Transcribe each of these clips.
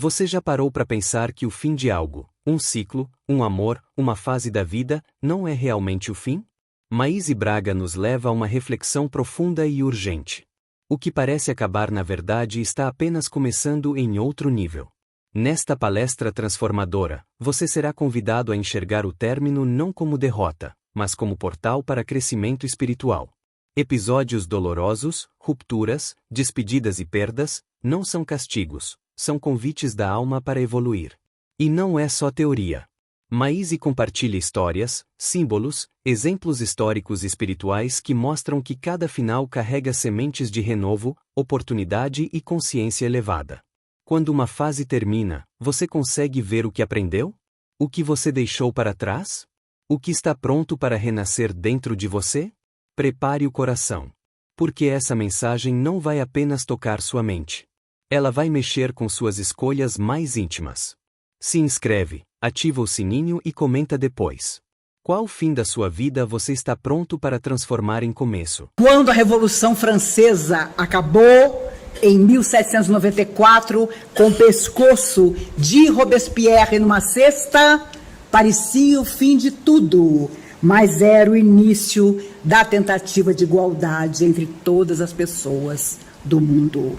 Você já parou para pensar que o fim de algo, um ciclo, um amor, uma fase da vida, não é realmente o fim? Maíse Braga nos leva a uma reflexão profunda e urgente. O que parece acabar na verdade está apenas começando em outro nível. Nesta palestra transformadora, você será convidado a enxergar o término não como derrota, mas como portal para crescimento espiritual. Episódios dolorosos, rupturas, despedidas e perdas, não são castigos, são convites da alma para evoluir. E não é só teoria. Maíse compartilha histórias, símbolos, exemplos históricos e espirituais que mostram que cada final carrega sementes de renovo, oportunidade e consciência elevada. Quando uma fase termina, você consegue ver o que aprendeu? O que você deixou para trás? O que está pronto para renascer dentro de você? Prepare o coração. Porque essa mensagem não vai apenas tocar sua mente. Ela vai mexer com suas escolhas mais íntimas. Se inscreve, ativa o sininho e comenta depois. Qual fim da sua vida você está pronto para transformar em começo? Quando a Revolução Francesa acabou, em 1794, com o pescoço de Robespierre numa cesta, parecia o fim de tudo, mas era o início da tentativa de igualdade entre todas as pessoas do mundo.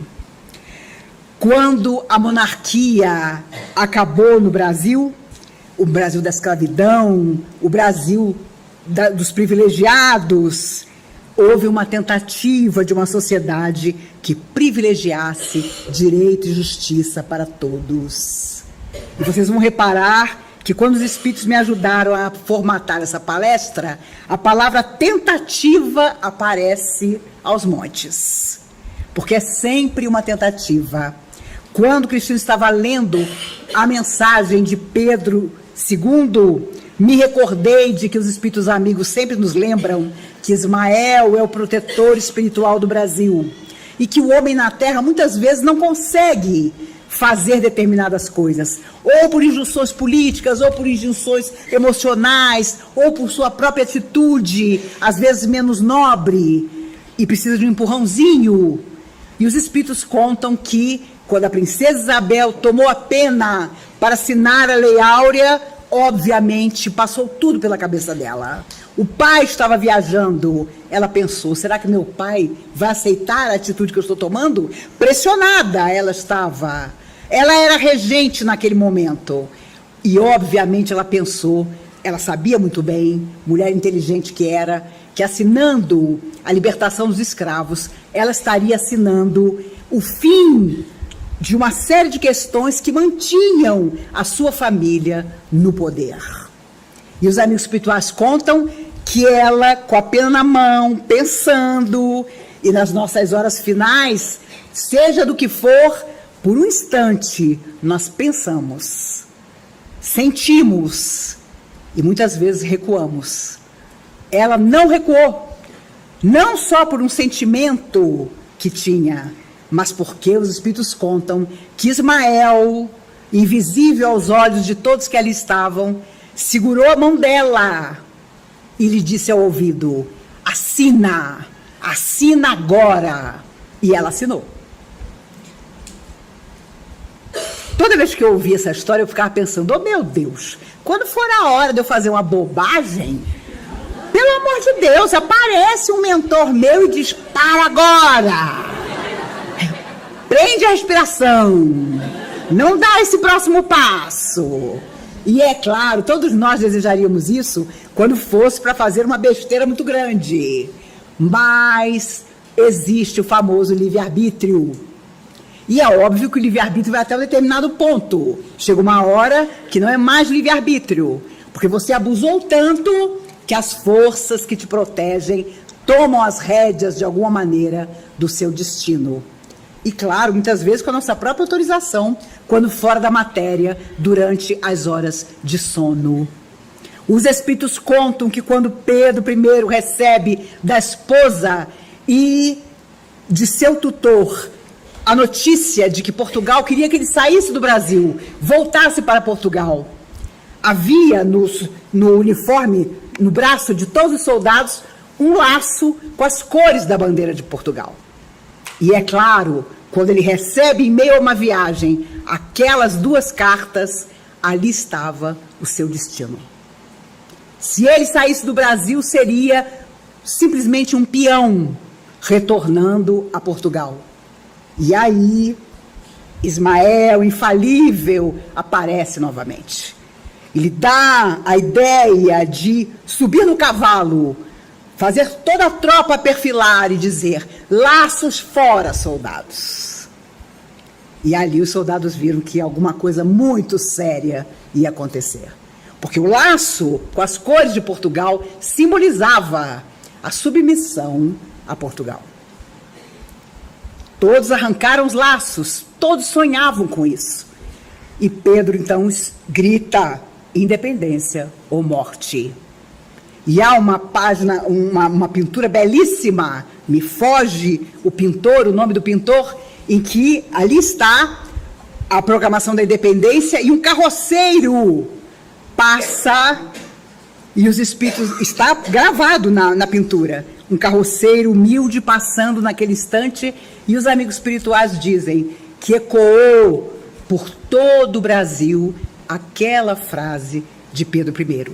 Quando a monarquia acabou no Brasil, o Brasil da escravidão, o Brasil dos privilegiados, houve uma tentativa de uma sociedade que privilegiasse direito e justiça para todos. E vocês vão reparar que quando os espíritos me ajudaram a formatar essa palestra, a palavra tentativa aparece aos montes, porque é sempre uma tentativa. Quando Cristina estava lendo a mensagem de Pedro II, me recordei de que os espíritos amigos sempre nos lembram que Ismael é o protetor espiritual do Brasil e que o homem na Terra muitas vezes não consegue fazer determinadas coisas, ou por injunções políticas, ou por injunções emocionais, ou por sua própria atitude, às vezes menos nobre, e precisa de um empurrãozinho. E os espíritos contam que quando a princesa Isabel tomou a pena para assinar a Lei Áurea, obviamente passou tudo pela cabeça dela. O pai estava viajando, ela pensou, será que meu pai vai aceitar a atitude que eu estou tomando? Pressionada ela estava. Ela era regente naquele momento. E obviamente ela pensou, ela sabia muito bem, mulher inteligente que era, que assinando a libertação dos escravos, ela estaria assinando o fim de uma série de questões que mantinham a sua família no poder. E os amigos espirituais contam que ela, com a pena na mão, pensando, e nas nossas horas finais, seja do que for, por um instante, nós pensamos, sentimos, e muitas vezes recuamos. Ela não recuou, não só por um sentimento que tinha, mas porque os espíritos contam que Ismael, invisível aos olhos de todos que ali estavam, segurou a mão dela e lhe disse ao ouvido, assina, assina agora. E ela assinou. Toda vez que eu ouvia essa história, eu ficava pensando, oh meu Deus, quando for a hora de eu fazer uma bobagem, pelo amor de Deus, aparece um mentor meu e diz, para agora. Prende a respiração, não dá esse próximo passo. E é claro, todos nós desejaríamos isso quando fosse para fazer uma besteira muito grande. Mas existe o famoso livre-arbítrio. E é óbvio que o livre-arbítrio vai até um determinado ponto. Chega uma hora que não é mais livre-arbítrio, porque você abusou tanto que as forças que te protegem tomam as rédeas de alguma maneira do seu destino. E claro, muitas vezes com a nossa própria autorização, quando fora da matéria, durante as horas de sono. Os espíritos contam que quando Pedro I recebe da esposa e de seu tutor a notícia de que Portugal queria que ele saísse do Brasil, voltasse para Portugal, havia no uniforme, no braço de todos os soldados, um laço com as cores da bandeira de Portugal. E é claro, Quando ele recebe, em meio a uma viagem, aquelas 2 cartas, ali estava o seu destino. Se ele saísse do Brasil, seria simplesmente um peão retornando a Portugal. E aí, Ismael, infalível, aparece novamente. Ele dá a ideia de subir no cavalo, fazer toda a tropa perfilar e dizer: laços fora, soldados. E ali os soldados viram que alguma coisa muito séria ia acontecer. Porque o laço, com as cores de Portugal, simbolizava a submissão a Portugal. Todos arrancaram os laços, todos sonhavam com isso. E Pedro, então, grita: independência ou morte. E há uma página, uma pintura belíssima, me foge o pintor, o nome do pintor, em que ali está a proclamação da independência e um carroceiro passa, e os espíritos, está gravado na pintura, um carroceiro humilde passando naquele instante, e os amigos espirituais dizem que ecoou por todo o Brasil aquela frase de Pedro I,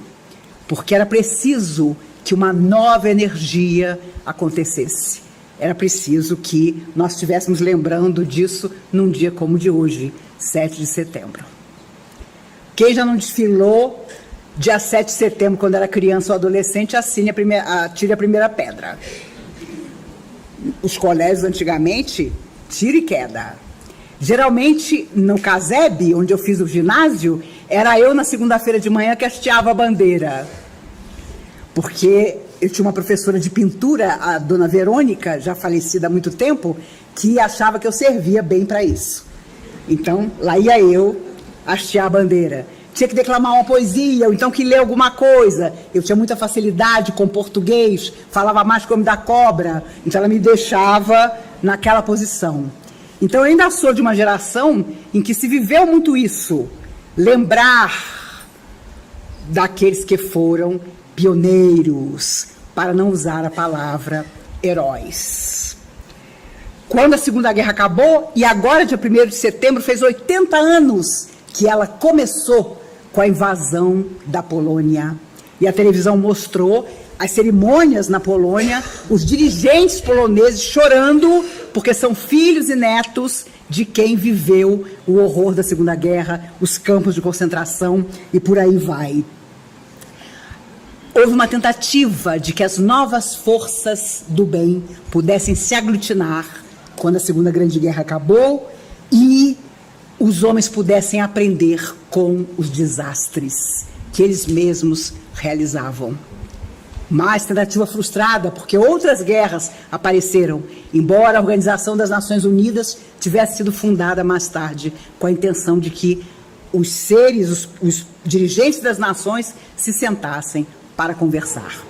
porque era preciso que uma nova energia acontecesse. Era preciso que nós estivéssemos lembrando disso num dia como o de hoje, 7 de setembro. Quem já não desfilou dia 7 de setembro, quando era criança ou adolescente, atire a primeira pedra. Os colégios, antigamente, tiro e queda. Geralmente, no CASEB, onde eu fiz o ginásio, era eu, na segunda-feira de manhã, que hasteava a bandeira. Porque eu tinha uma professora de pintura, a dona Verônica, já falecida há muito tempo, que achava que eu servia bem para isso. Então, lá ia eu hastear a bandeira. Tinha que declamar uma poesia, ou então que ler alguma coisa. Eu tinha muita facilidade com português, falava mais que o homem da cobra, então ela me deixava naquela posição. Então eu ainda sou de uma geração em que se viveu muito isso, lembrar daqueles que foram pioneiros, para não usar a palavra heróis. Quando a Segunda Guerra acabou, e agora, dia 1º de setembro, fez 80 anos que ela começou com a invasão da Polônia. E a televisão mostrou as cerimônias na Polônia, os dirigentes poloneses chorando, porque são filhos e netos de quem viveu o horror da Segunda Guerra, os campos de concentração e por aí vai. Houve uma tentativa de que as novas forças do bem pudessem se aglutinar quando a Segunda Grande Guerra acabou e os homens pudessem aprender com os desastres que eles mesmos realizavam. Mas tentativa frustrada, porque outras guerras apareceram, embora a Organização das Nações Unidas tivesse sido fundada mais tarde, com a intenção de que os seres, os dirigentes das nações se sentassem para conversar.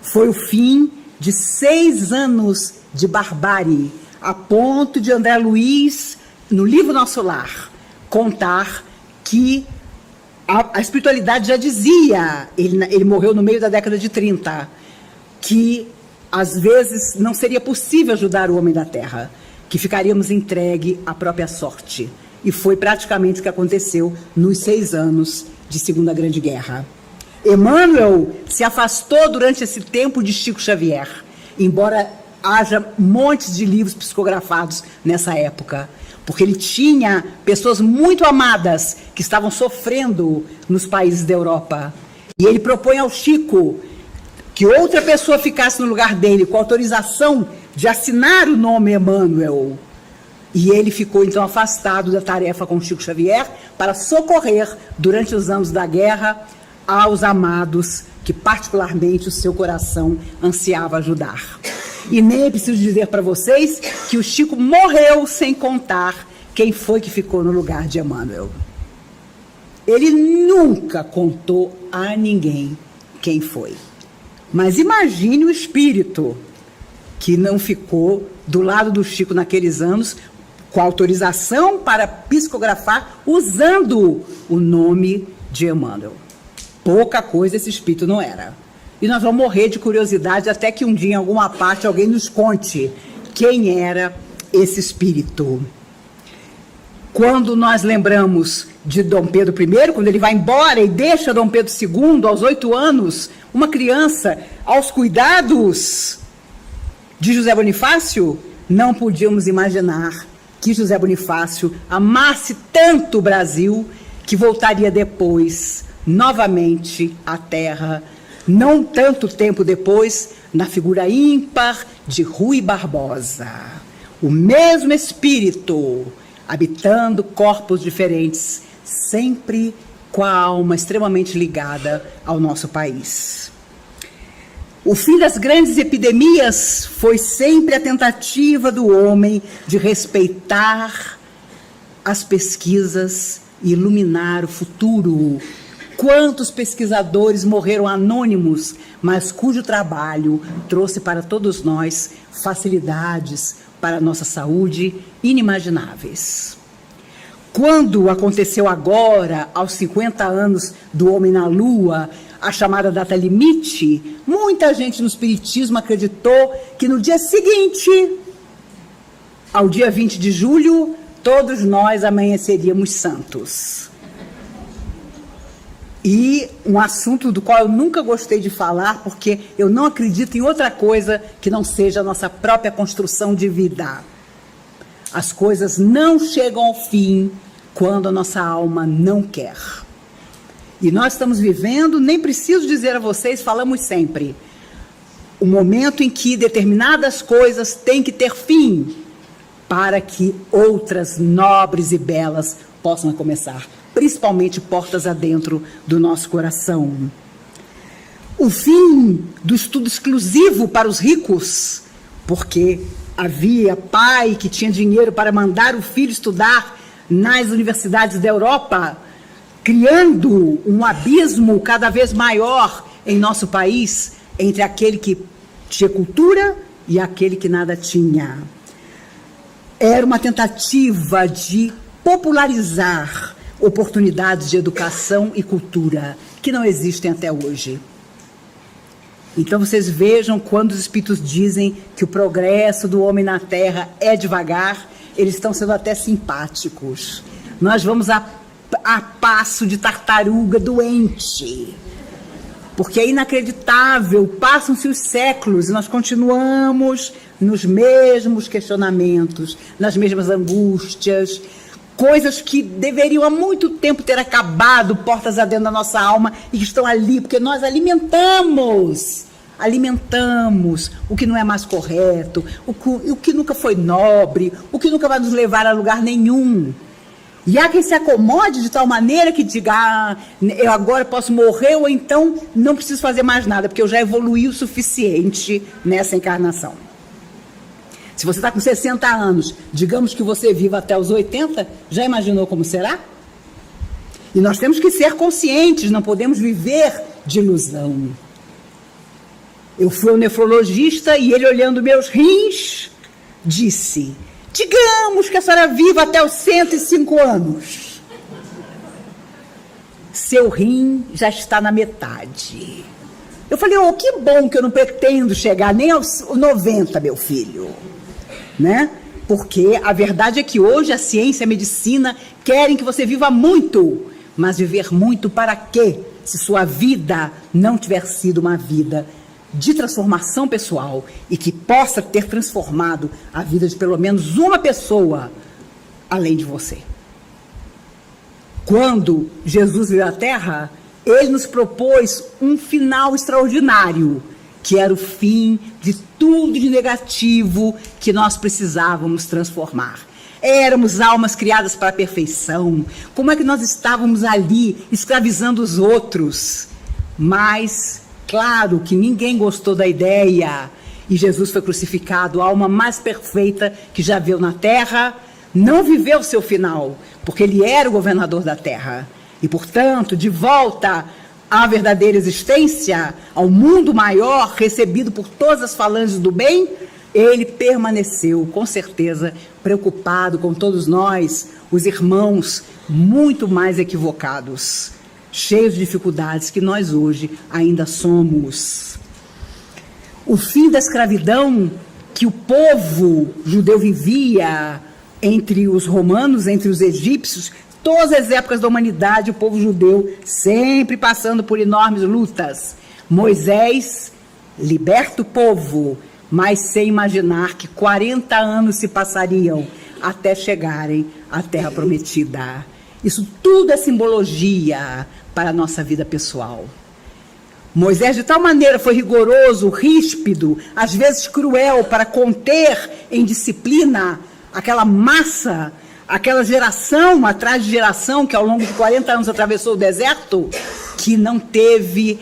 Foi o fim de 6 anos de barbárie, a ponto de André Luiz, no livro Nosso Lar, contar que a espiritualidade já dizia, ele morreu no meio da década de 30, que às vezes não seria possível ajudar o homem da terra, que ficaríamos entregue à própria sorte. E foi praticamente o que aconteceu nos 6 anos de Segunda Grande Guerra. Emmanuel se afastou durante esse tempo de Chico Xavier, embora haja montes de livros psicografados nessa época, porque ele tinha pessoas muito amadas que estavam sofrendo nos países da Europa. E ele propõe ao Chico que outra pessoa ficasse no lugar dele, com autorização de assinar o nome Emmanuel. E ele ficou, então, afastado da tarefa com Chico Xavier para socorrer, durante os anos da guerra, aos amados que, particularmente, o seu coração ansiava ajudar. E nem preciso dizer para vocês que o Chico morreu sem contar quem foi que ficou no lugar de Emmanuel. Ele nunca contou a ninguém quem foi. Mas imagine o espírito que não ficou do lado do Chico naqueles anos, com autorização para psicografar, usando o nome de Emmanuel. Pouca coisa esse espírito não era. E nós vamos morrer de curiosidade até que um dia, em alguma parte, alguém nos conte quem era esse espírito. Quando nós lembramos de Dom Pedro I, quando ele vai embora e deixa Dom Pedro II, aos 8 anos, uma criança, aos cuidados de José Bonifácio, não podíamos imaginar que José Bonifácio amasse tanto o Brasil que voltaria depois, novamente, à terra, não tanto tempo depois, na figura ímpar de Rui Barbosa. O mesmo espírito, habitando corpos diferentes, sempre com a alma extremamente ligada ao nosso país. O fim das grandes epidemias foi sempre a tentativa do homem de respeitar as pesquisas e iluminar o futuro. Quantos pesquisadores morreram anônimos, mas cujo trabalho trouxe para todos nós facilidades para a nossa saúde inimagináveis. Quando aconteceu agora, aos 50 anos do homem na Lua, a chamada data limite, muita gente no espiritismo acreditou que no dia seguinte, ao dia 20 de julho, todos nós amanheceríamos santos. E um assunto do qual eu nunca gostei de falar, porque eu não acredito em outra coisa que não seja a nossa própria construção de vida. As coisas não chegam ao fim quando a nossa alma não quer. E nós estamos vivendo, nem preciso dizer a vocês, falamos sempre, o momento em que determinadas coisas têm que ter fim para que outras nobres e belas possam começar, principalmente portas adentro do nosso coração. O fim do estudo exclusivo para os ricos, porque havia pai que tinha dinheiro para mandar o filho estudar nas universidades da Europa, criando um abismo cada vez maior em nosso país entre aquele que tinha cultura e aquele que nada tinha. Era uma tentativa de popularizar oportunidades de educação e cultura que não existem até hoje. Então vocês vejam, quando os espíritos dizem que o progresso do homem na Terra é devagar, eles estão sendo até simpáticos. Nós vamos a passo de tartaruga doente, porque é inacreditável, passam-se os séculos e nós continuamos nos mesmos questionamentos, nas mesmas angústias, coisas que deveriam há muito tempo ter acabado, portas adentro da nossa alma, e que estão ali, porque nós alimentamos o que não é mais correto, o que nunca foi nobre, o que nunca vai nos levar a lugar nenhum. E há quem se acomode de tal maneira que diga, eu agora posso morrer, ou então não preciso fazer mais nada, porque eu já evoluí o suficiente nessa encarnação. Se você está com 60 anos, digamos que você viva até os 80, já imaginou como será? E nós temos que ser conscientes, não podemos viver de ilusão. Eu fui ao nefrologista e ele, olhando meus rins, disse: digamos que a senhora viva até os 105 anos. Seu rim já está na metade. Eu falei, que bom que eu não pretendo chegar nem aos 90, meu filho. Né? Porque a verdade é que hoje a ciência e a medicina querem que você viva muito. Mas viver muito para quê? Se sua vida não tiver sido uma vida de transformação pessoal e que possa ter transformado a vida de pelo menos uma pessoa além de você. Quando Jesus veio à Terra, ele nos propôs um final extraordinário, que era o fim de tudo de negativo que nós precisávamos transformar. Éramos almas criadas para a perfeição. Como é que nós estávamos ali escravizando os outros? Mas claro que ninguém gostou da ideia, e Jesus foi crucificado, a alma mais perfeita que já veio na Terra, não viveu seu final, porque ele era o governador da Terra. E, portanto, de volta à verdadeira existência, ao mundo maior, recebido por todas as falanges do bem, ele permaneceu, com certeza, preocupado com todos nós, os irmãos, muito mais equivocados, cheios de dificuldades que nós hoje ainda somos. O fim da escravidão que o povo judeu vivia entre os romanos, entre os egípcios, todas as épocas da humanidade, o povo judeu sempre passando por enormes lutas. Moisés liberta o povo, mas sem imaginar que 40 anos se passariam até chegarem à Terra Prometida. Isso tudo é simbologia para a nossa vida pessoal. Moisés, de tal maneira, foi rigoroso, ríspido, às vezes cruel, para conter em disciplina aquela massa, aquela geração atrás de geração que ao longo de 40 anos atravessou o deserto, que não teve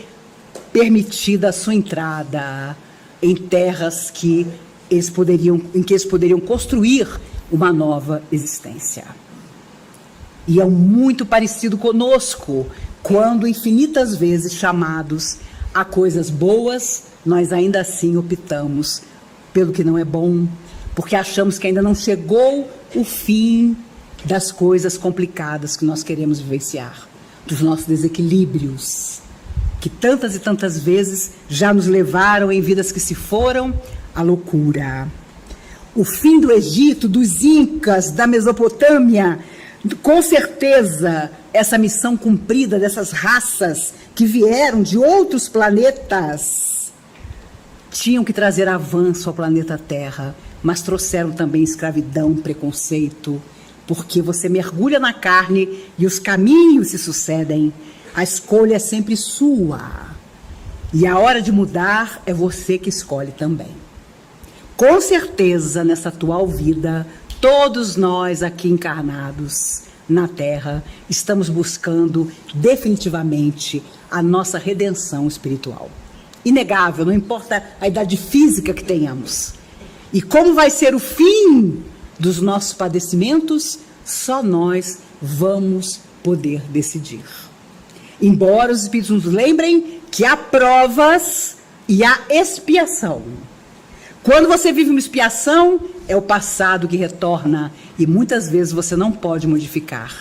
permitida a sua entrada em terras em que eles poderiam construir uma nova existência. E é muito parecido conosco, quando infinitas vezes chamados a coisas boas, nós ainda assim optamos pelo que não é bom, porque achamos que ainda não chegou o fim das coisas complicadas que nós queremos vivenciar, dos nossos desequilíbrios, que tantas e tantas vezes já nos levaram em vidas que se foram à loucura. O fim do Egito, dos Incas, da Mesopotâmia, com certeza essa missão cumprida dessas raças que vieram de outros planetas tinham que trazer avanço ao planeta Terra, mas trouxeram também escravidão, preconceito, porque você mergulha na carne e os caminhos se sucedem. A escolha é sempre sua. E a hora de mudar é você que escolhe também. Com certeza, nessa atual vida, todos nós aqui encarnados na Terra estamos buscando definitivamente a nossa redenção espiritual. Inegável, não importa a idade física que tenhamos. E como vai ser o fim dos nossos padecimentos, só nós vamos poder decidir. Embora os Espíritos nos lembrem que há provas e há expiação. Quando você vive uma expiação, é o passado que retorna e muitas vezes você não pode modificar.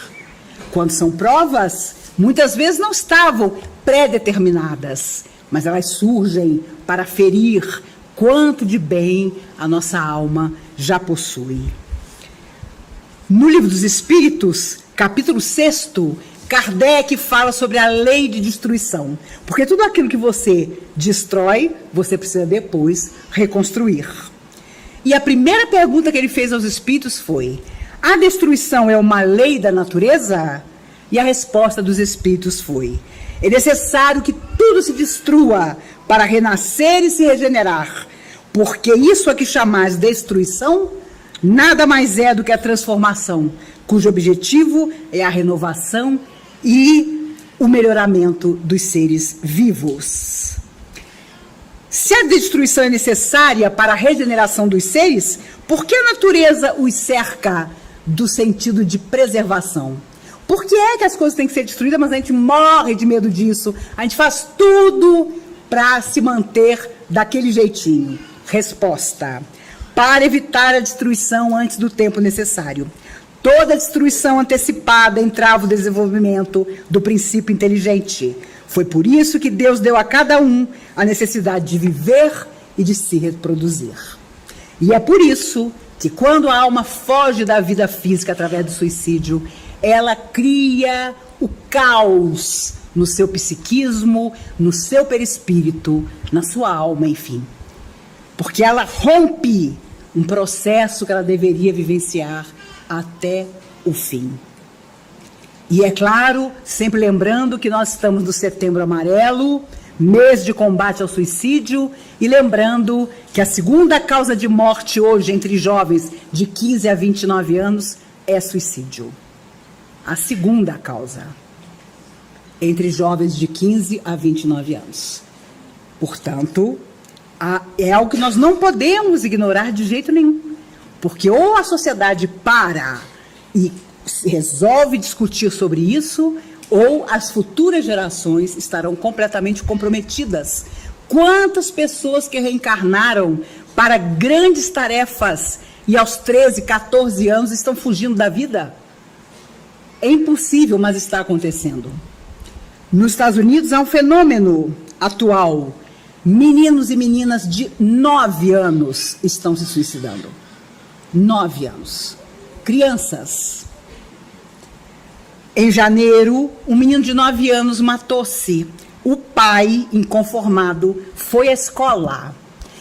Quando são provas, muitas vezes não estavam pré-determinadas, mas elas surgem para ferir quanto de bem a nossa alma já possui. No Livro dos Espíritos, capítulo 6º, Kardec fala sobre a lei de destruição, porque tudo aquilo que você destrói, você precisa depois reconstruir. E a primeira pergunta que ele fez aos espíritos foi: a destruição é uma lei da natureza? E a resposta dos espíritos foi: é necessário que tudo se destrua para renascer e se regenerar, porque isso a que chamais destruição nada mais é do que a transformação, cujo objetivo é a renovação e o melhoramento dos seres vivos. Se a destruição é necessária para a regeneração dos seres, por que a natureza os cerca do sentido de preservação? Por que é que as coisas têm que ser destruídas, mas a gente morre de medo disso? A gente faz tudo para se manter daquele jeitinho. Resposta: para evitar a destruição antes do tempo necessário. Toda destruição antecipada entrava o desenvolvimento do princípio inteligente. Foi por isso que Deus deu a cada um a necessidade de viver e de se reproduzir. E é por isso que quando a alma foge da vida física através do suicídio, ela cria o caos no seu psiquismo, no seu perispírito, na sua alma, enfim. Porque ela rompe um processo que ela deveria vivenciar até o fim. E é claro, sempre lembrando que nós estamos no Setembro Amarelo, mês de combate ao suicídio, e lembrando que a segunda causa de morte hoje entre jovens de 15 a 29 anos é suicídio. A segunda causa entre jovens de 15 a 29 anos. Portanto, é algo que nós não podemos ignorar de jeito nenhum. Porque ou a sociedade para e resolve discutir sobre isso, ou as futuras gerações estarão completamente comprometidas. Quantas pessoas que reencarnaram para grandes tarefas e aos 13, 14 anos estão fugindo da vida? É impossível, mas está acontecendo. Nos Estados Unidos há um fenômeno atual Meninos e meninas de 9 anos estão se suicidando. 9 anos. Crianças. Em janeiro, um menino de 9 anos matou-se. O pai, inconformado, foi à escola.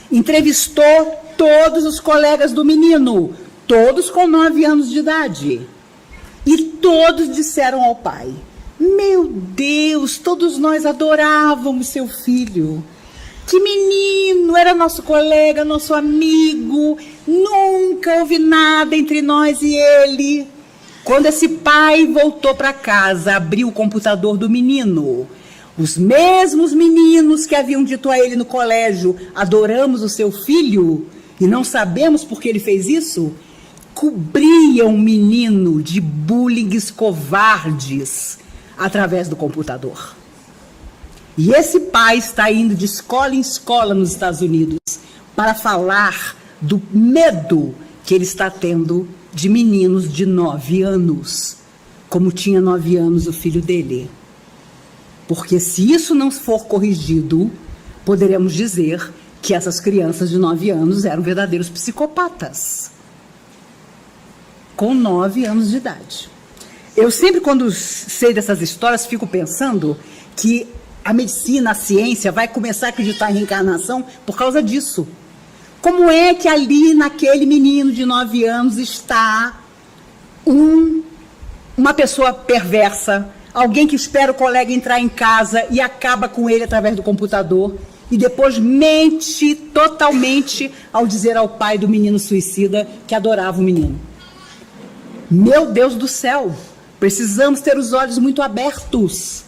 Entrevistou todos os colegas do menino, todos com 9 anos de idade. E todos disseram ao pai: meu Deus, todos nós adorávamos seu filho. Que menino, era nosso colega, nosso amigo. Nunca houve nada entre nós e ele. Quando esse pai voltou para casa, abriu o computador do menino. Os mesmos meninos que haviam dito a ele no colégio: adoramos o seu filho e não sabemos por que ele fez isso, cobriam o menino de bullying covardes através do computador. E esse pai está indo de escola em escola nos Estados Unidos para falar do medo que ele está tendo de meninos de 9 anos, como tinha 9 anos o filho dele. Porque se isso não for corrigido, poderemos dizer que essas crianças de 9 anos eram verdadeiros psicopatas. Com 9 anos de idade. Eu sempre, quando sei dessas histórias, fico pensando que a medicina, a ciência, vai começar a acreditar em reencarnação por causa disso. Como é que ali, naquele menino de 9 anos, está uma pessoa perversa, alguém que espera o colega entrar em casa e acaba com ele através do computador, e depois mente totalmente ao dizer ao pai do menino suicida que adorava o menino. Meu Deus do céu, precisamos ter os olhos muito abertos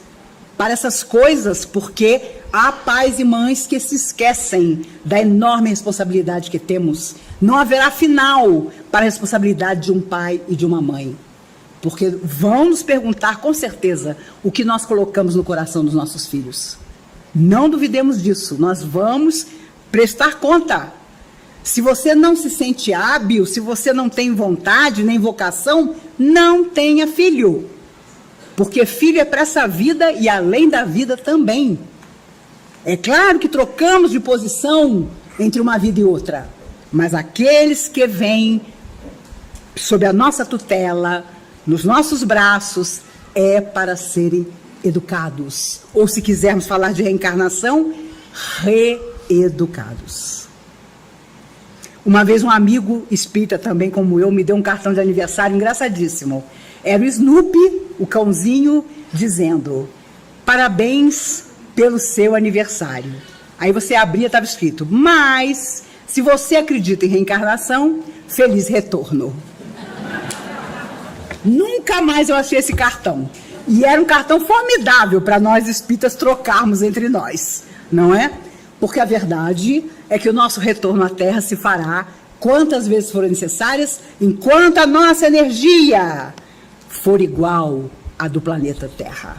para essas coisas, porque há pais e mães que se esquecem da enorme responsabilidade que temos. Não haverá final para a responsabilidade de um pai e de uma mãe, porque vão nos perguntar com certeza o que nós colocamos no coração dos nossos filhos. Não duvidemos disso, nós vamos prestar conta. Se você não se sente hábil, se você não tem vontade nem vocação, não tenha filho. Porque filho é para essa vida e além da vida também. É claro que trocamos de posição entre uma vida e outra, mas aqueles que vêm sob a nossa tutela, nos nossos braços, é para serem educados. Ou, se quisermos falar de reencarnação, reeducados. Uma vez um amigo espírita também como eu me deu um cartão de aniversário engraçadíssimo. Era o Snoopy, o cãozinho, dizendo: parabéns pelo seu aniversário. Aí você abria, estava escrito: mas, se você acredita em reencarnação, feliz retorno. Nunca mais eu achei esse cartão. E era um cartão formidável para nós espíritas trocarmos entre nós, não é? Porque a verdade é que o nosso retorno à Terra se fará quantas vezes forem necessárias, enquanto a nossa energia for igual à do planeta Terra.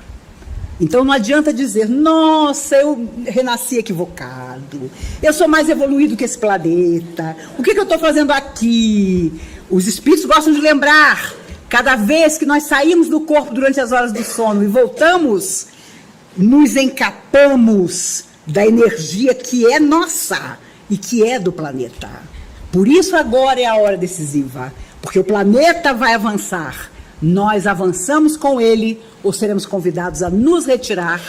Então não adianta dizer: nossa, eu renasci equivocado, eu sou mais evoluído que esse planeta, o que eu estou fazendo aqui? Os espíritos gostam de lembrar, cada vez que nós saímos do corpo durante as horas do sono e voltamos, nos encapamos da energia que é nossa e que é do planeta. Por isso agora é a hora decisiva, porque o planeta vai avançar. Nós avançamos com ele ou seremos convidados a nos retirar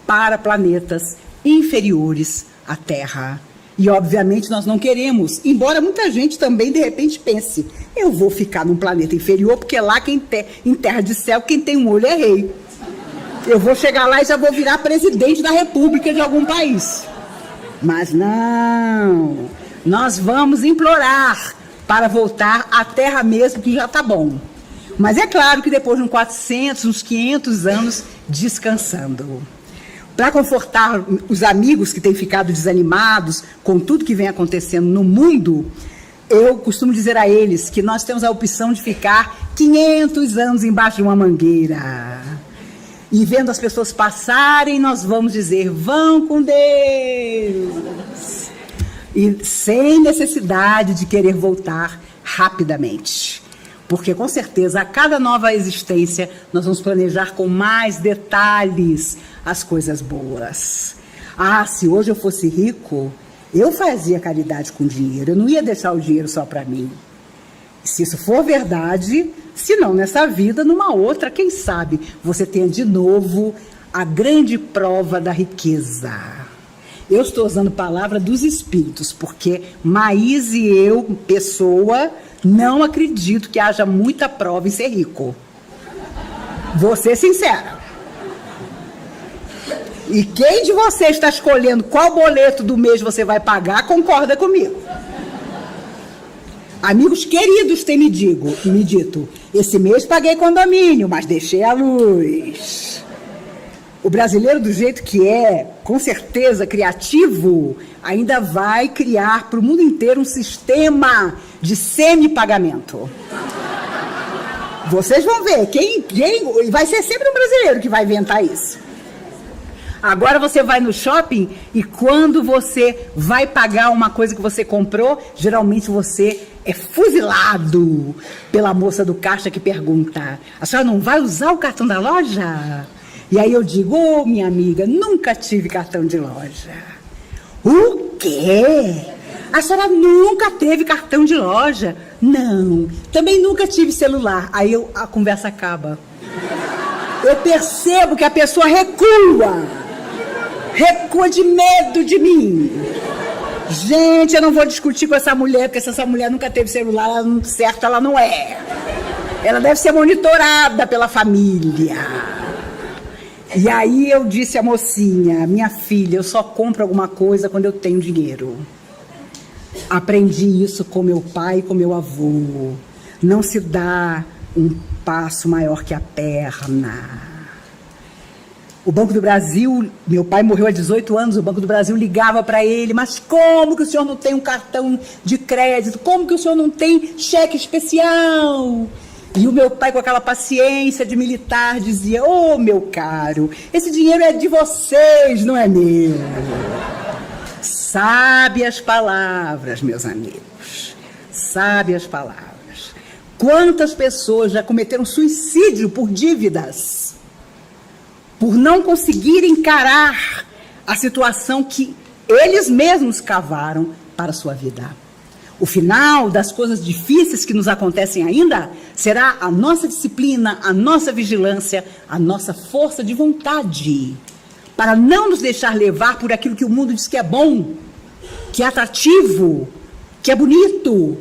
para planetas inferiores à Terra. E obviamente nós não queremos, embora muita gente também de repente pense: eu vou ficar num planeta inferior porque lá em terra de céu quem tem um olho é rei. Eu vou chegar lá e já vou virar presidente da república de algum país. Mas não, nós vamos implorar para voltar à Terra mesmo, que já está bom. Mas é claro que depois de uns 400, uns 500 anos descansando. Para confortar os amigos que têm ficado desanimados com tudo que vem acontecendo no mundo, eu costumo dizer a eles que nós temos a opção de ficar 500 anos embaixo de uma mangueira. E vendo as pessoas passarem, nós vamos dizer: vão com Deus. E sem necessidade de querer voltar rapidamente. Porque, com certeza, a cada nova existência, nós vamos planejar com mais detalhes as coisas boas. Ah, se hoje eu fosse rico, eu fazia caridade com dinheiro, eu não ia deixar o dinheiro só para mim. Se isso for verdade, se não nessa vida, numa outra, quem sabe você tenha de novo a grande prova da riqueza. Eu estou usando a palavra dos espíritos, porque Maís e eu, pessoa, não acredito que haja muita prova em ser rico. Vou ser sincera. E quem de vocês está escolhendo qual boleto do mês você vai pagar, concorda comigo. Amigos queridos têm me dito, esse mês paguei condomínio, mas deixei a luz. O brasileiro, do jeito que é, com certeza criativo, ainda vai criar para o mundo inteiro um sistema de semi-pagamento. Vocês vão ver, e vai ser sempre um brasileiro que vai inventar isso. Agora você vai no shopping e quando você vai pagar uma coisa que você comprou, geralmente você é fuzilado pela moça do caixa que pergunta: a senhora não vai usar o cartão da loja? E aí eu digo: ô, minha amiga, nunca tive cartão de loja. O quê? A senhora nunca teve cartão de loja? Não, também nunca tive celular. Aí a conversa acaba. Eu percebo que a pessoa recua de medo de mim. Gente, eu não vou discutir com essa mulher, porque se essa mulher nunca teve celular, ela não é. Ela deve ser monitorada pela família. E aí eu disse à mocinha: minha filha, eu só compro alguma coisa quando eu tenho dinheiro. Aprendi isso com meu pai e com meu avô. Não se dá um passo maior que a perna. O Banco do Brasil, meu pai morreu há 18 anos, o Banco do Brasil ligava para ele: mas como que o senhor não tem um cartão de crédito? Como que o senhor não tem cheque especial? E o meu pai, com aquela paciência de militar, dizia: ô, meu caro, esse dinheiro é de vocês, não é meu. Sabe as palavras, meus amigos, sabe as palavras. Quantas pessoas já cometeram suicídio por dívidas? Por não conseguir encarar a situação que eles mesmos cavaram para a sua vida. O final das coisas difíceis que nos acontecem ainda será a nossa disciplina, a nossa vigilância, a nossa força de vontade, para não nos deixar levar por aquilo que o mundo diz que é bom, que é atrativo, que é bonito,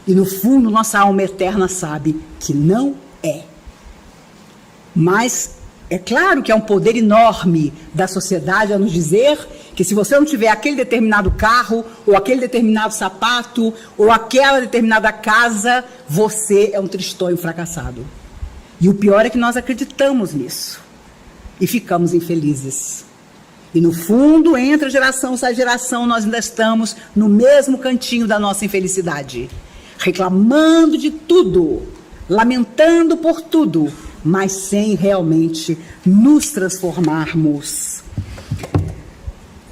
e no fundo nossa alma eterna sabe que não é. Mas é claro que é um poder enorme da sociedade a nos dizer que se você não tiver aquele determinado carro, ou aquele determinado sapato, ou aquela determinada casa, você é um tristonho fracassado. E o pior é que nós acreditamos nisso. E ficamos infelizes. E no fundo, entre geração e sai geração, nós ainda estamos no mesmo cantinho da nossa infelicidade. Reclamando de tudo, lamentando por tudo, mas sem realmente nos transformarmos.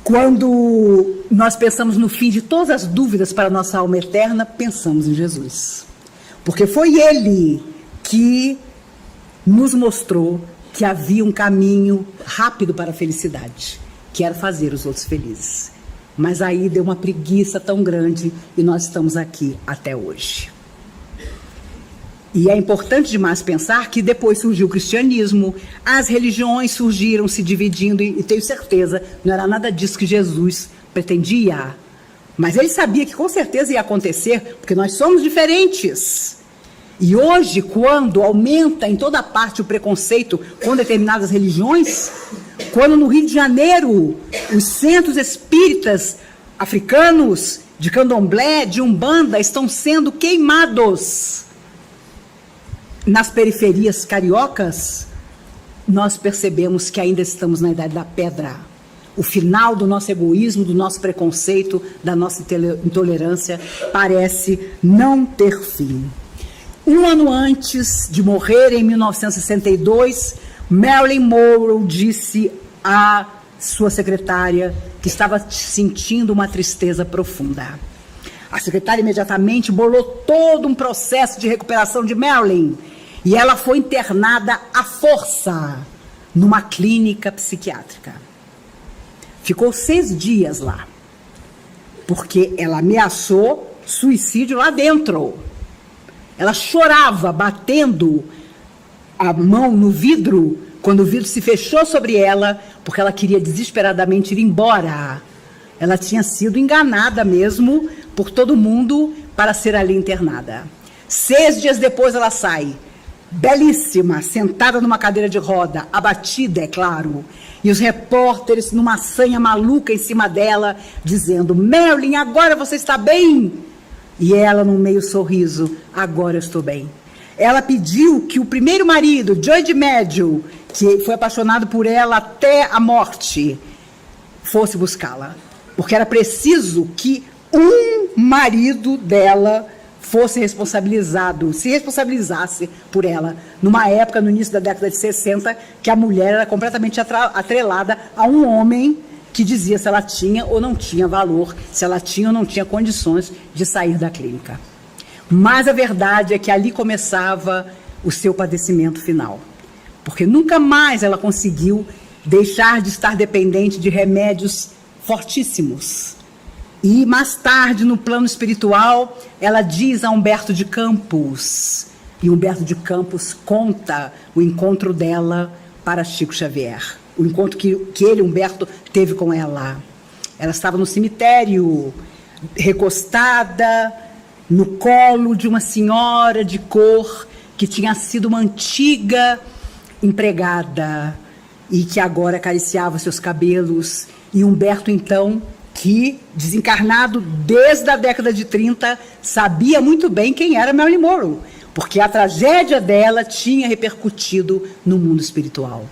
Quando nós pensamos no fim de todas as dúvidas para a nossa alma eterna, pensamos em Jesus. Porque foi Ele que nos mostrou que havia um caminho rápido para a felicidade, que era fazer os outros felizes. Mas aí deu uma preguiça tão grande e nós estamos aqui até hoje. E é importante demais pensar que depois surgiu o cristianismo, as religiões surgiram se dividindo, e tenho certeza, não era nada disso que Jesus pretendia. Mas ele sabia que com certeza ia acontecer, porque nós somos diferentes. E hoje, quando aumenta em toda parte o preconceito com determinadas religiões, quando no Rio de Janeiro os centros espíritas africanos, de candomblé, de umbanda, estão sendo queimados nas periferias cariocas, nós percebemos que ainda estamos na idade da pedra. O final do nosso egoísmo, do nosso preconceito, da nossa intolerância parece não ter fim. Um ano antes de morrer, em 1962, Marilyn Monroe disse à sua secretária que estava sentindo uma tristeza profunda. A secretária imediatamente bolou todo um processo de recuperação de Marilyn e ela foi internada à força numa clínica psiquiátrica. Ficou 6 dias lá, porque ela ameaçou suicídio lá dentro. Ela chorava, batendo a mão no vidro, quando o vidro se fechou sobre ela, porque ela queria desesperadamente ir embora. Ela tinha sido enganada mesmo por todo mundo para ser ali internada. 6 dias depois ela sai, belíssima, sentada numa cadeira de roda, abatida, é claro, e os repórteres numa sanha maluca em cima dela, dizendo: Marilyn, agora você está bem? E ela, num meio sorriso: agora eu estou bem. Ela pediu que o primeiro marido, Joe DiMaggio, que foi apaixonado por ela até a morte, fosse buscá-la, porque era preciso que um marido dela fosse responsabilizado, se responsabilizasse por ela, numa época, no início da década de 60, que a mulher era completamente atrelada a um homem que dizia se ela tinha ou não tinha valor, se ela tinha ou não tinha condições de sair da clínica. Mas a verdade é que ali começava o seu padecimento final, porque nunca mais ela conseguiu deixar de estar dependente de remédios fortíssimos. E mais tarde, no plano espiritual, ela diz a Humberto de Campos, e Humberto de Campos conta o encontro dela para Chico Xavier, o encontro que ele, Humberto, teve com ela. Ela estava no cemitério, recostada no colo de uma senhora de cor que tinha sido uma antiga empregada e que agora acariciava seus cabelos. E Humberto, então, que, desencarnado desde a década de 30, sabia muito bem quem era Marilyn Monroe, porque a tragédia dela tinha repercutido no mundo espiritual,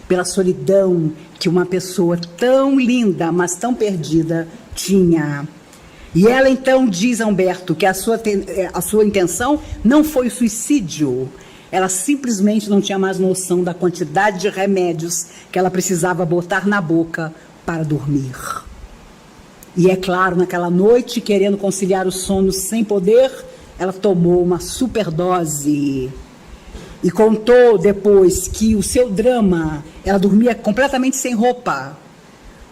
pela solidão que uma pessoa tão linda, mas tão perdida, tinha. E ela, então, diz a Humberto que a sua intenção não foi o suicídio. Ela simplesmente não tinha mais noção da quantidade de remédios que ela precisava botar na boca para dormir. E é claro, naquela noite, querendo conciliar o sono sem poder, ela tomou uma superdose. E contou depois que o seu drama, ela dormia completamente sem roupa.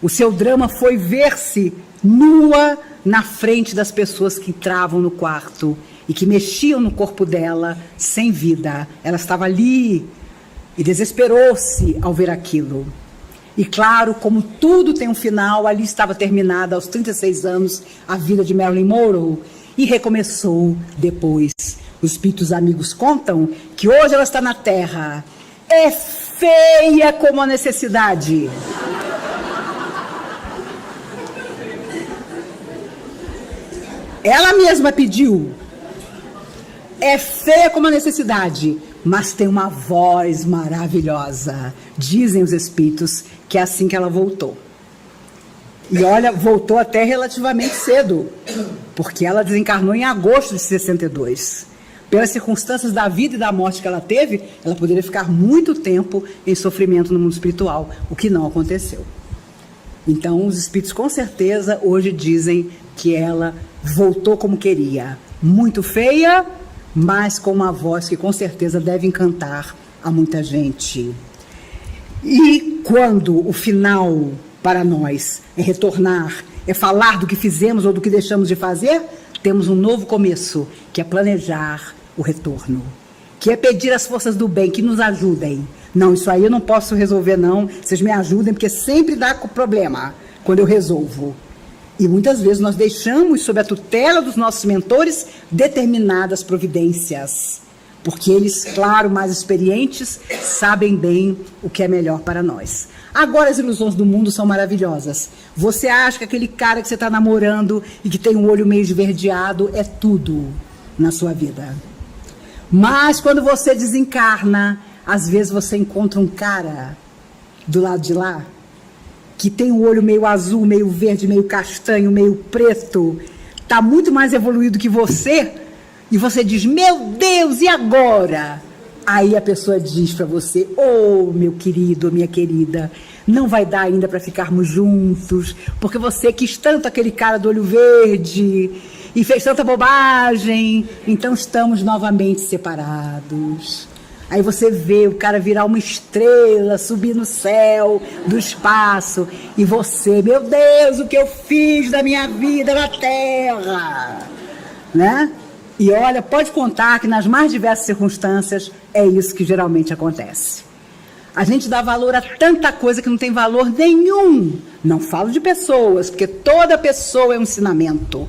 O seu drama foi ver-se nua na frente das pessoas que entravam no quarto e que mexiam no corpo dela sem vida. Ela estava ali e desesperou-se ao ver aquilo. E claro, como tudo tem um final, ali estava terminada aos 36 anos a vida de Marilyn Monroe e recomeçou depois. Os espíritos amigos contam que hoje ela está na Terra. É feia como a necessidade. Ela mesma pediu. É feia como a necessidade, mas tem uma voz maravilhosa. Dizem os espíritos que é assim que ela voltou. E olha, voltou até relativamente cedo, porque ela desencarnou em agosto de 62. Pelas circunstâncias da vida e da morte que ela teve, ela poderia ficar muito tempo em sofrimento no mundo espiritual, o que não aconteceu. Então, os espíritos com certeza hoje dizem que ela voltou como queria, muito feia, mas com uma voz que com certeza deve encantar a muita gente. E quando o final para nós é retornar, é falar do que fizemos ou do que deixamos de fazer, temos um novo começo, que é planejar o retorno, que é pedir às forças do bem que nos ajudem. Não, isso aí eu não posso resolver não, vocês me ajudem, porque sempre dá problema quando eu resolvo. E muitas vezes nós deixamos sob a tutela dos nossos mentores determinadas providências, porque eles, claro, mais experientes, sabem bem o que é melhor para nós. Agora as ilusões do mundo são maravilhosas. Você acha que aquele cara que você está namorando e que tem um olho meio esverdeado é tudo na sua vida. Mas quando você desencarna, às vezes você encontra um cara do lado de lá que tem um olho meio azul, meio verde, meio castanho, meio preto, está muito mais evoluído que você, e você diz: meu Deus, e agora? Aí a pessoa diz para você: oh, meu querido, minha querida, não vai dar ainda para ficarmos juntos, porque você quis tanto aquele cara do olho verde e fez tanta bobagem, então estamos novamente separados. Aí você vê o cara virar uma estrela, subir no céu, do espaço, e você, meu Deus, o que eu fiz da minha vida na Terra, né? E olha, pode contar que nas mais diversas circunstâncias é isso que geralmente acontece. A gente dá valor a tanta coisa que não tem valor nenhum. Não falo de pessoas, porque toda pessoa é um ensinamento.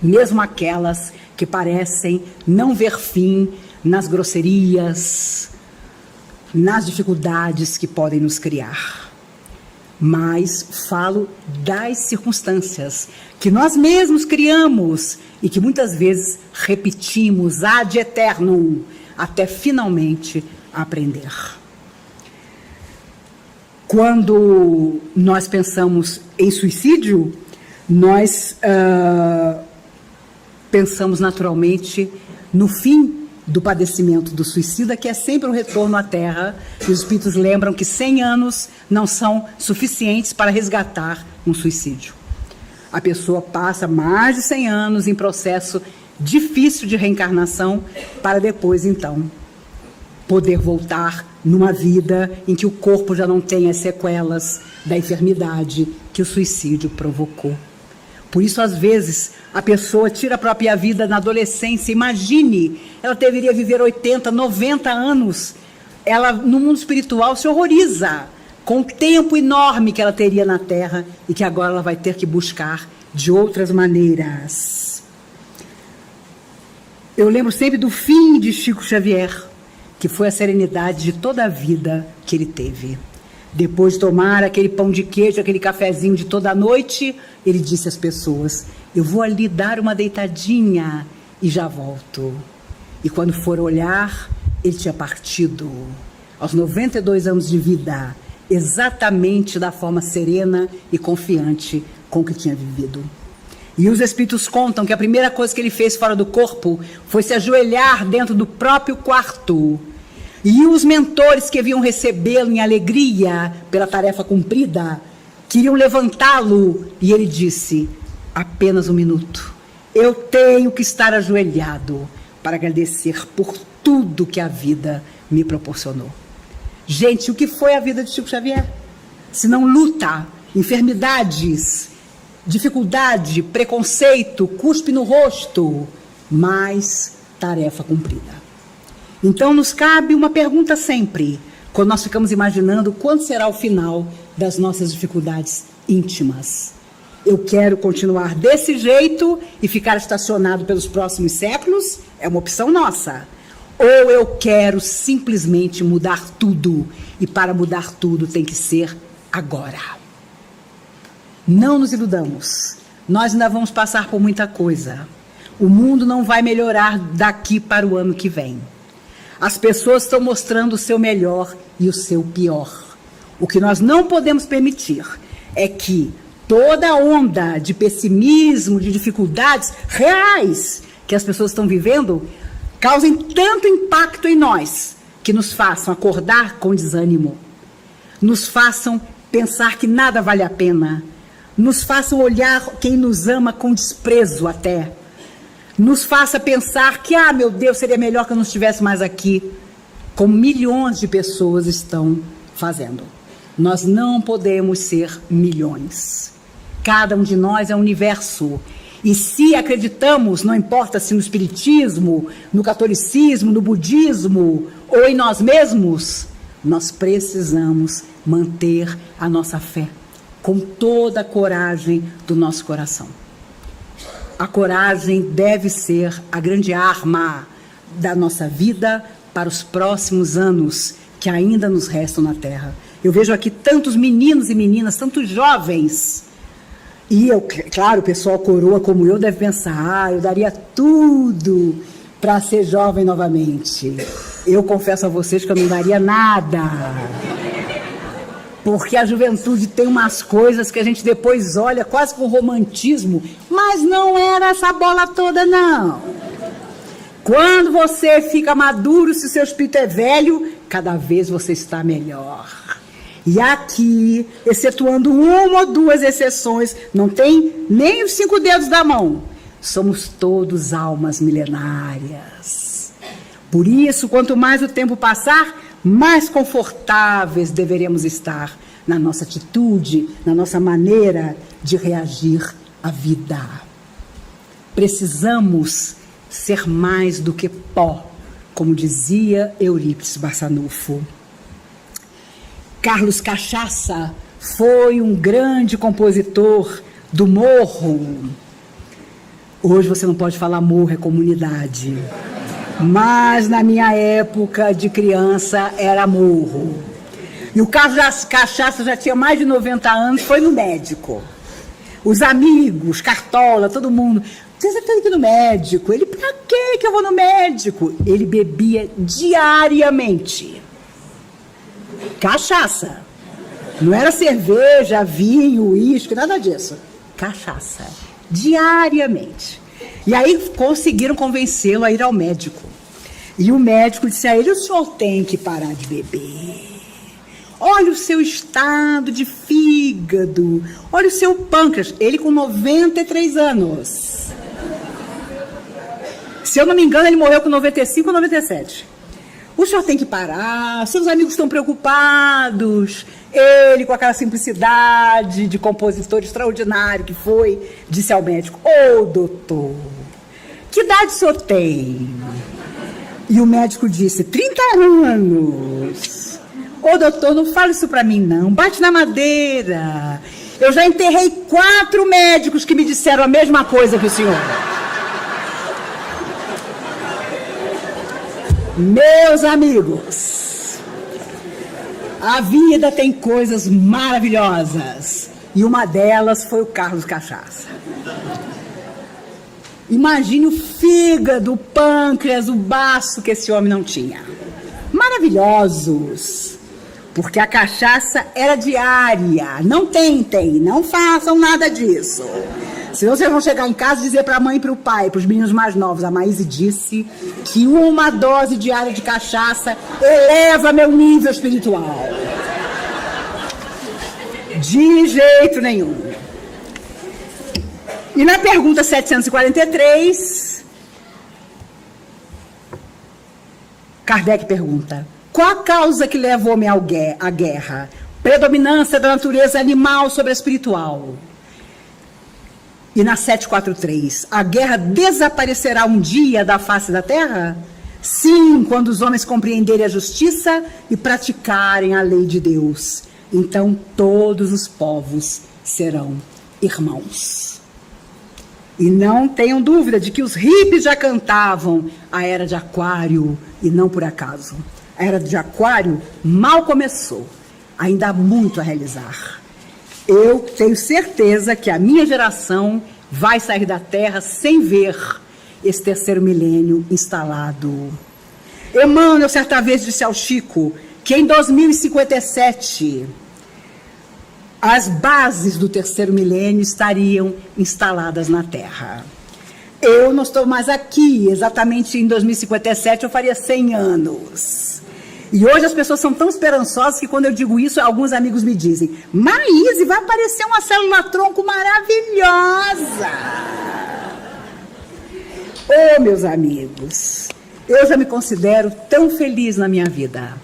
Mesmo aquelas que parecem não ver fim nas grosserias, nas dificuldades que podem nos criar. Mas falo das circunstâncias que nós mesmos criamos e que muitas vezes repetimos ad eternum, até finalmente aprender. Quando nós pensamos em suicídio, nós pensamos naturalmente no fim do padecimento do suicida, que é sempre um retorno à Terra, e os espíritos lembram que 100 anos não são suficientes para resgatar um suicídio. A pessoa passa mais de 100 anos em processo difícil de reencarnação, para depois, então, poder voltar numa vida em que o corpo já não tem as sequelas da enfermidade que o suicídio provocou. Por isso, às vezes, a pessoa tira a própria vida na adolescência. Imagine, ela deveria viver 80, 90 anos. Ela, no mundo espiritual, se horroriza com o tempo enorme que ela teria na Terra e que agora ela vai ter que buscar de outras maneiras. Eu lembro sempre do fim de Chico Xavier, que foi a serenidade de toda a vida que ele teve. Depois de tomar aquele pão de queijo, aquele cafezinho de toda a noite, ele disse às pessoas: eu vou ali dar uma deitadinha e já volto. E quando for olhar, ele tinha partido aos 92 anos de vida, exatamente da forma serena e confiante com que tinha vivido. E os espíritos contam que a primeira coisa que ele fez fora do corpo foi se ajoelhar dentro do próprio quarto. E os mentores que haviam recebê-lo em alegria pela tarefa cumprida queriam levantá-lo, e ele disse: apenas um minuto, eu tenho que estar ajoelhado para agradecer por tudo que a vida me proporcionou. Gente, o que foi a vida de Chico Xavier? Se não luta, enfermidades, dificuldade, preconceito, cuspe no rosto, mas tarefa cumprida. Então nos cabe uma pergunta sempre, quando nós ficamos imaginando quando será o final das nossas dificuldades íntimas. Eu quero continuar desse jeito e ficar estacionado pelos próximos séculos? É uma opção nossa. Ou eu quero simplesmente mudar tudo, e para mudar tudo tem que ser agora. Não nos iludamos, nós ainda vamos passar por muita coisa. O mundo não vai melhorar daqui para o ano que vem. As pessoas estão mostrando o seu melhor e o seu pior. O que nós não podemos permitir é que toda a onda de pessimismo, de dificuldades reais que as pessoas estão vivendo, causem tanto impacto em nós, que nos façam acordar com desânimo, nos façam pensar que nada vale a pena, nos façam olhar quem nos ama com desprezo até, nos faça pensar que, meu Deus, seria melhor que eu não estivesse mais aqui, como milhões de pessoas estão fazendo. Nós não podemos ser milhões. Cada um de nós é um universo. E se acreditamos, não importa se no espiritismo, no catolicismo, no budismo ou em nós mesmos, nós precisamos manter a nossa fé com toda a coragem do nosso coração. A coragem deve ser a grande arma da nossa vida para os próximos anos que ainda nos restam na Terra. Eu vejo aqui tantos meninos e meninas, tantos jovens. E eu, claro, o pessoal coroa como eu deve pensar, eu daria tudo para ser jovem novamente. Eu confesso a vocês que eu não daria nada. Porque a juventude tem umas coisas que a gente depois olha quase com romantismo, mas não era essa bola toda, não. Quando você fica maduro, se o seu espírito é velho, cada vez você está melhor. E aqui, excetuando uma ou duas exceções, não tem nem os 5 dedos da mão, somos todos almas milenárias. Por isso, quanto mais o tempo passar, mais confortáveis deveremos estar na nossa atitude, na nossa maneira de reagir à vida. Precisamos ser mais do que pó, como dizia Eurípides Barçanufo. Carlos Cachaça foi um grande compositor do morro. Hoje você não pode falar morro, é comunidade. Mas na minha época de criança era morro. E o Carlos Cachaça já tinha mais de 90 anos, foi no médico. Os amigos, Cartola, todo mundo, você está indo no médico? Ele, pra quê que eu vou no médico? Ele bebia diariamente cachaça. Não era cerveja, vinho, uísque, nada disso. Cachaça. Diariamente. E aí conseguiram convencê-lo a ir ao médico. E o médico disse a ele, o senhor tem que parar de beber. Olha o seu estado de fígado. Olha o seu pâncreas. Ele com 93 anos. Se eu não me engano, ele morreu com 95 ou 97. O senhor tem que parar, seus amigos estão preocupados. Ele, com aquela simplicidade de compositor extraordinário que foi, disse ao médico, ô doutor, que idade o senhor tem? E o médico disse, 30 anos. Ô doutor, não fala isso pra mim não, bate na madeira. Eu já enterrei 4 médicos que me disseram a mesma coisa que o senhor. Meus amigos, a vida tem coisas maravilhosas e uma delas foi o Carlos Cachaça. Imagine o fígado, o pâncreas, o baço que esse homem não tinha. Maravilhosos, porque a cachaça era diária. Não tentem, não façam nada disso. Senão vocês vão chegar em casa e dizer para a mãe e para o pai, para os meninos mais novos. A Maíse disse que uma dose diária de cachaça eleva meu nível espiritual. De jeito nenhum. E na pergunta 743, Kardec pergunta, qual a causa que leva o homem à guerra? Predominância da natureza animal sobre a espiritual. E na 743, a guerra desaparecerá um dia da face da terra? Sim, quando os homens compreenderem a justiça e praticarem a lei de Deus. Então todos os povos serão irmãos. E não tenham dúvida de que os hippies já cantavam a Era de Aquário, e não por acaso. A Era de Aquário mal começou, ainda há muito a realizar. Eu tenho certeza que a minha geração vai sair da Terra sem ver esse terceiro milênio instalado. Emmanuel, certa vez, disse ao Chico que em 2057 as bases do terceiro milênio estariam instaladas na Terra. Eu não estou mais aqui, exatamente em 2057 eu faria 100 anos. E hoje as pessoas são tão esperançosas que quando eu digo isso, alguns amigos me dizem, Maíse, vai aparecer uma célula-tronco maravilhosa. Oh, meus amigos, eu já me considero tão feliz na minha vida,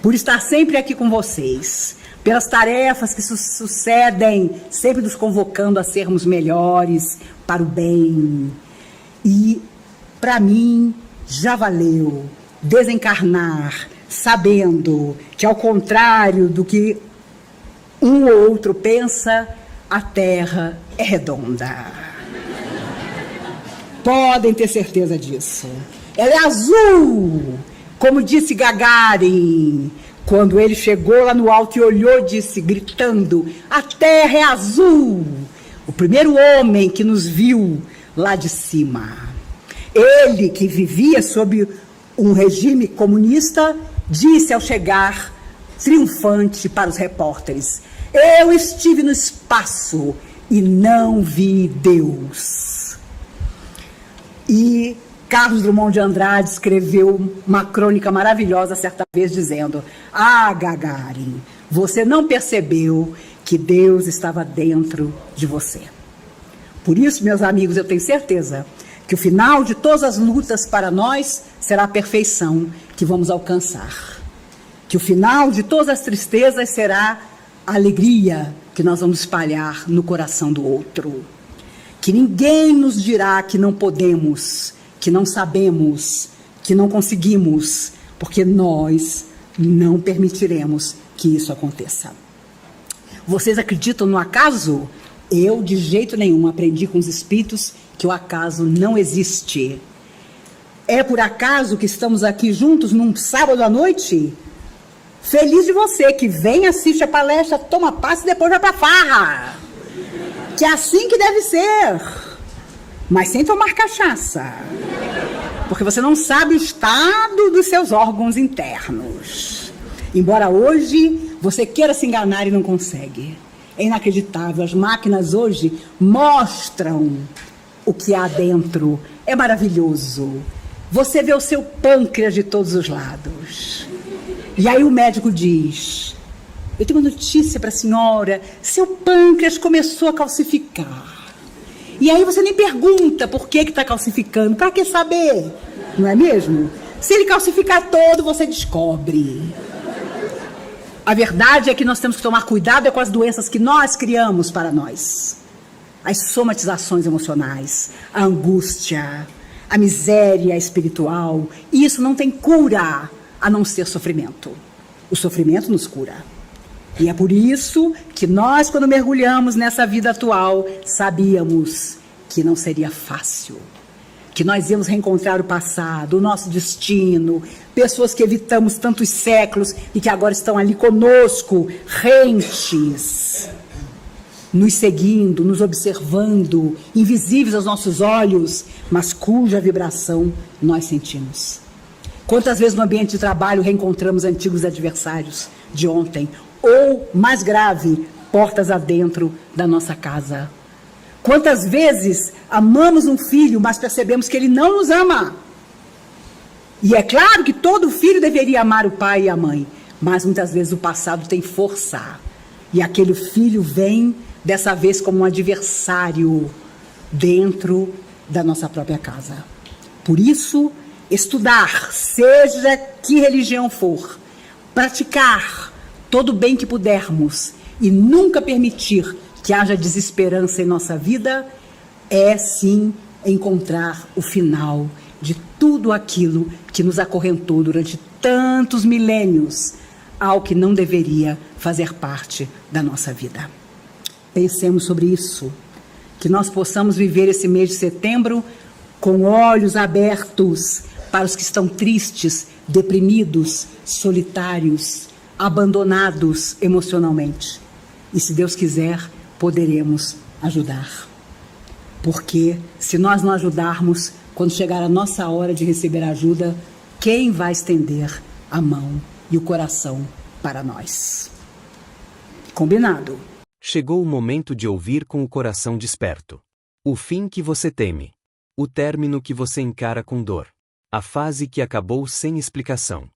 por estar sempre aqui com vocês, pelas tarefas que sucedem, sempre nos convocando a sermos melhores, para o bem. E, para mim, já valeu desencarnar, sabendo que, ao contrário do que um ou outro pensa, a Terra é redonda. Podem ter certeza disso. Ela é azul, como disse Gagarin, quando ele chegou lá no alto e olhou, disse, gritando, a Terra é azul. O primeiro homem que nos viu lá de cima. Ele, que vivia sob um regime comunista, disse ao chegar, triunfante para os repórteres, eu estive no espaço e não vi Deus. E Carlos Drummond de Andrade escreveu uma crônica maravilhosa certa vez dizendo, Gagarin, você não percebeu que Deus estava dentro de você. Por isso, meus amigos, eu tenho certeza que o final de todas as lutas para nós será a perfeição que vamos alcançar. Que o final de todas as tristezas será a alegria que nós vamos espalhar no coração do outro. Que ninguém nos dirá que não podemos, que não sabemos, que não conseguimos, porque nós não permitiremos que isso aconteça. Vocês acreditam no acaso? Eu, de jeito nenhum, aprendi com os espíritos que o acaso não existe. É por acaso que estamos aqui juntos num sábado à noite? Feliz de você que vem, assiste a palestra, toma passe e depois vai pra farra. Que é assim que deve ser. Mas sem tomar cachaça. Porque você não sabe o estado dos seus órgãos internos. Embora hoje você queira se enganar e não consegue. É inacreditável. As máquinas hoje mostram o que há dentro. É maravilhoso. Você vê o seu pâncreas de todos os lados. E aí o médico diz: eu tenho uma notícia para a senhora, seu pâncreas começou a calcificar. E aí você nem pergunta por que está calcificando, para que saber? Não é mesmo? Se ele calcificar todo, você descobre. A verdade é que nós temos que tomar cuidado com as doenças que nós criamos para nós. As somatizações emocionais, a angústia, a miséria espiritual. E isso não tem cura a não ser sofrimento. O sofrimento nos cura. E é por isso que nós, quando mergulhamos nessa vida atual, sabíamos que não seria fácil. Que nós íamos reencontrar o passado, o nosso destino, pessoas que evitamos tantos séculos e que agora estão ali conosco, rentes, nos seguindo, nos observando, invisíveis aos nossos olhos, mas cuja vibração nós sentimos. Quantas vezes no ambiente de trabalho reencontramos antigos adversários de ontem? Ou, mais grave, portas adentro da nossa casa. Quantas vezes amamos um filho, mas percebemos que ele não nos ama? E é claro que todo filho deveria amar o pai e a mãe, mas muitas vezes o passado tem força. E aquele filho vem, dessa vez, como um adversário dentro da nossa própria casa. Por isso, estudar, seja que religião for, praticar todo o bem que pudermos e nunca permitir que haja desesperança em nossa vida, é sim encontrar o final de tudo aquilo que nos acorrentou durante tantos milênios ao que não deveria fazer parte da nossa vida. Pensemos sobre isso, que nós possamos viver esse mês de setembro com olhos abertos para os que estão tristes, deprimidos, solitários, abandonados emocionalmente. E se Deus quiser, poderemos ajudar. Porque se nós não ajudarmos, quando chegar a nossa hora de receber ajuda, quem vai estender a mão e o coração para nós? Combinado? Chegou o momento de ouvir com o coração desperto. O fim que você teme. O término que você encara com dor. A fase que acabou sem explicação.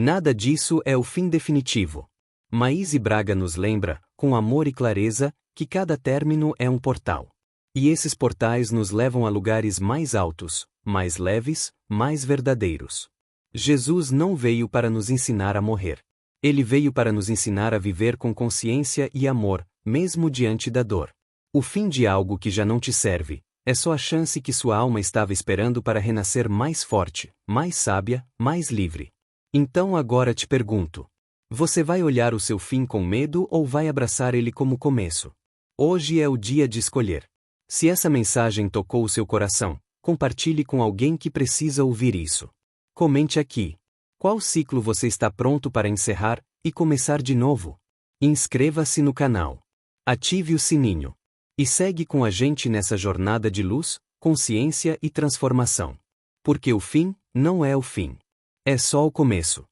Nada disso é o fim definitivo. Maíse Braga nos lembra, com amor e clareza, que cada término é um portal. E esses portais nos levam a lugares mais altos, mais leves, mais verdadeiros. Jesus não veio para nos ensinar a morrer. Ele veio para nos ensinar a viver com consciência e amor, mesmo diante da dor. O fim de algo que já não te serve é só a chance que sua alma estava esperando para renascer mais forte, mais sábia, mais livre. Então agora te pergunto: você vai olhar o seu fim com medo ou vai abraçar ele como começo? Hoje é o dia de escolher. Se essa mensagem tocou o seu coração, compartilhe com alguém que precisa ouvir isso. Comente aqui. Qual ciclo você está pronto para encerrar e começar de novo? Inscreva-se no canal. Ative o sininho. E segue com a gente nessa jornada de luz, consciência e transformação. Porque o fim não é o fim. É só o começo.